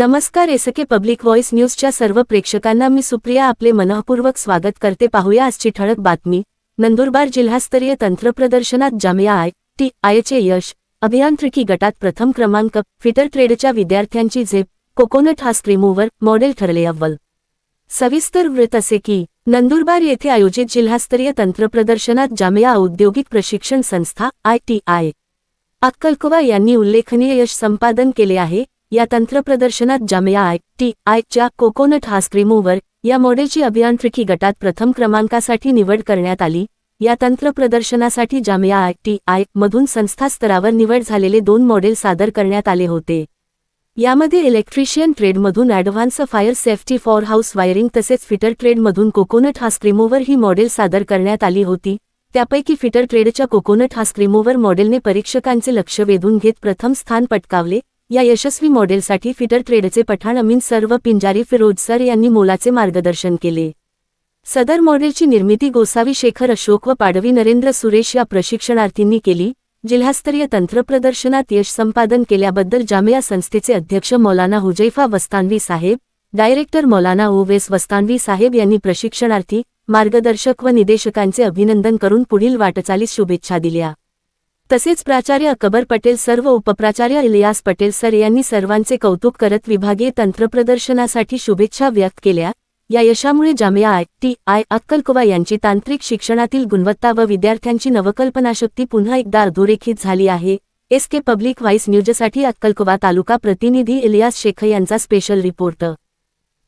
नमस्कार, SK public voice न्यूजच्या सर्व प्रेक्षकांना मी सुप्रिया आपले मनःपूर्वक स्वागत करते। पाहूया आजची ठळक बातमी। नंदुरबार जिल्हास्तरीय तंत्रप्रदर्शनात जामिया ITIचे यश, अभियांत्रिकी गटात प्रथम क्रमांक, फिटर ट्रेडच्या विद्यार्थ्यांची झेप, कोकोनट हास्क रिमूव्हर मॉडेल ठरले अव्वल। सविस्तर वृत्त असे की नंदुरबार येथे आयोजित जिल्हास्तरीय तंत्रप्रदर्शनात जामिया औद्योगिक प्रशिक्षण संस्था ITI अक्कलकुवा यांनी उल्लेखनीय यश संपादन केले आहे। या तंत्रप्रदर्शनात जामिया ITIच्या कोकोनट हास्क रिमूव्हर या मॉडेलची अभियांत्रिकी गटात प्रथम क्रमांकासाठी निवड करण्यात आली। या तंत्रप्रदर्शनासाठी जामिया ITI मधून संस्था स्तरावर निवड झालेले 2 मॉडेल सादर करण्यात आले होते। यामध्ये इलेक्ट्रिशियन ट्रेडमधून advance fire safety for house wiring तसेच फिटर ट्रेडमधून कोकोनट हास्क रिमूव्हर ही मॉडेल सादर करण्यात आली होती। त्यापैकी फिटर ट्रेडच्या कोकोनट हास्क रिमूव्हर मॉडेलने परीक्षकांचे लक्ष वेधून घेत प्रथम स्थान पटकावले। या यशस्वी मॉडेलसाठी फिटर ट्रेडचे पठाण अमीन सर व पिंजारी फिरोज सर यांनी मोलाचे मार्गदर्शन केले। सदर मॉडेलची निर्मिती गोसावी शेखर अशोक व पाडवी नरेंद्र सुरेश या प्रशिक्षणार्थींनी केली। जिल्हास्तरीय तंत्रप्रदर्शनात यश संपादन केल्याबद्दल जामिया संस्थेचे अध्यक्ष मौलाना हुजैफा वस्तानवी साहेब, डायरेक्टर मौलाना ओवेस वस्तानवी साहेब यांनी प्रशिक्षणार्थी, मार्गदर्शक व निदेशकांचे अभिनंदन करून पुढील वाटचालीस शुभेच्छा दिल्या। तसेच प्राचार्य अकबर पटेल सर व उपप्राचार्य इलियास पटेल सर यांनी सर्वांचे कौतुक करत विभागीय तंत्रप्रदर्शनासाठी शुभेच्छा व्यक्त केल्या। या यशामुळे जामिया ITI अक्कलकुवा यांची तांत्रिक शिक्षणातील गुणवत्ता व विद्यार्थ्यांची नवकल्पनाशक्ती पुन्हा एकदा अधोरेखित झाली आहे। एसके पब्लिक व्हॉइस न्यूजसाठी अक्कलकुवा तालुका प्रतिनिधी इलियास शेख यांचा स्पेशल रिपोर्ट।